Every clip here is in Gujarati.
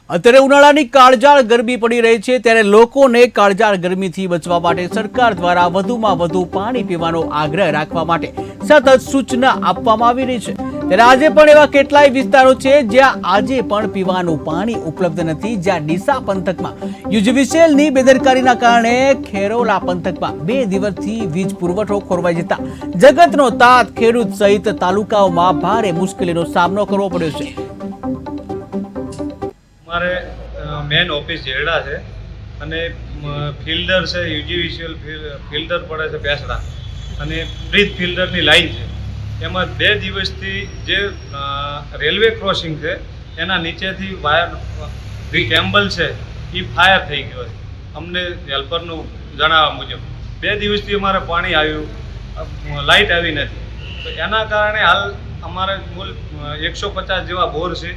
અત્યારે ઉનાળાની કાળઝાળ ગરમી પડી રહી છે ત્યારે લોકોને કાળઝાળ ગરમીથી બચવા માટે સરકાર દ્વારા વધુમાં વધુ પાણી પીવાનો આગ્રહ રાખવા માટે સતત સૂચના આપવામાં આવી રહી છે ત્યારે આજે પણ એવા કેટલાય વિસ્તારો છે જ્યાં આજે પણ પીવાનું પાણી ઉપલબ્ધ નથી, જ્યાં ડીસા પંથકમાં યુજીવીસીએલની બેદરકારીના કારણે ખેરોલા પંથકમાં 2 દિવસથી વીજ પુરવઠો ખોરવાઈ જતા જગતનો તાત ખેડૂત સહિત તાલુકાઓમાં ભારે મુશ્કેલીનો સામનો કરવો પડ્યો છે। हमारे मेन ऑफिस जेड़ा है અને ફિલ્ડર છે યુજીવીસીએલ ફિલ્ડર પડે છે બેસડા અને બ્રિજ ફિલ્ડરની લાઈન છે એમાં 2 દિવસથી જે રેલવે ક્રોસિંગ છે એના નીચેથી વાયર જે કેબલ છે એ ફાયર થઈ ગયો છે। અમને હેલ્પરનું જણાવવા મુજબ 2 દિવસથી અમારે પાણી આવ્યું, લાઇટ આવી નથી, તો એના કારણે હાલ અમારે કુલ 150 જેવા બોર છે,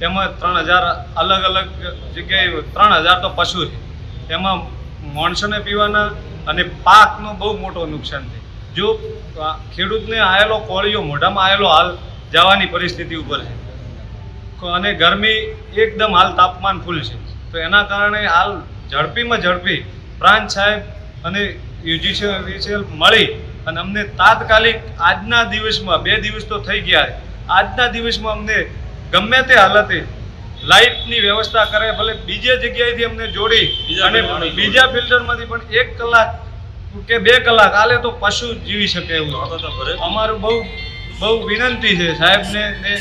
એમાં 3000 અલગ અલગ જગ્યાએ 3000 તો પશુ છે, એમાં માણસોને પીવાના અને પાકનું બહુ મોટું નુકસાન છે। જો ખેડૂતને આવેલો કોળીઓ મોઢામાં આવેલો હાલ જવાની પરિસ્થિતિ ઉપર છે અને ગરમી એકદમ હાલ તાપમાન ફૂલ છે, તો એના કારણે હાલ ઝડપીમાં ઝડપી પ્રાંત સાહેબ અને યુજીવીસીએલ મળી અને અમને તાત્કાલિક આજના દિવસમાં 2 દિવસ તો થઈ ગયા છે, આજના દિવસમાં અમને ગમે તે હાલતે લાઇટની વ્યવસ્થા કરે, ભલે બીજે જગ્યાએથી અમને જોડી અને બીજા ફિલ્ટરમાંથી પણ 1 કલાક કે 2 કલાક હાલે તો પશુ જીવી શકે એવું અમારું બહુ વિનંતી છે સાહેબને।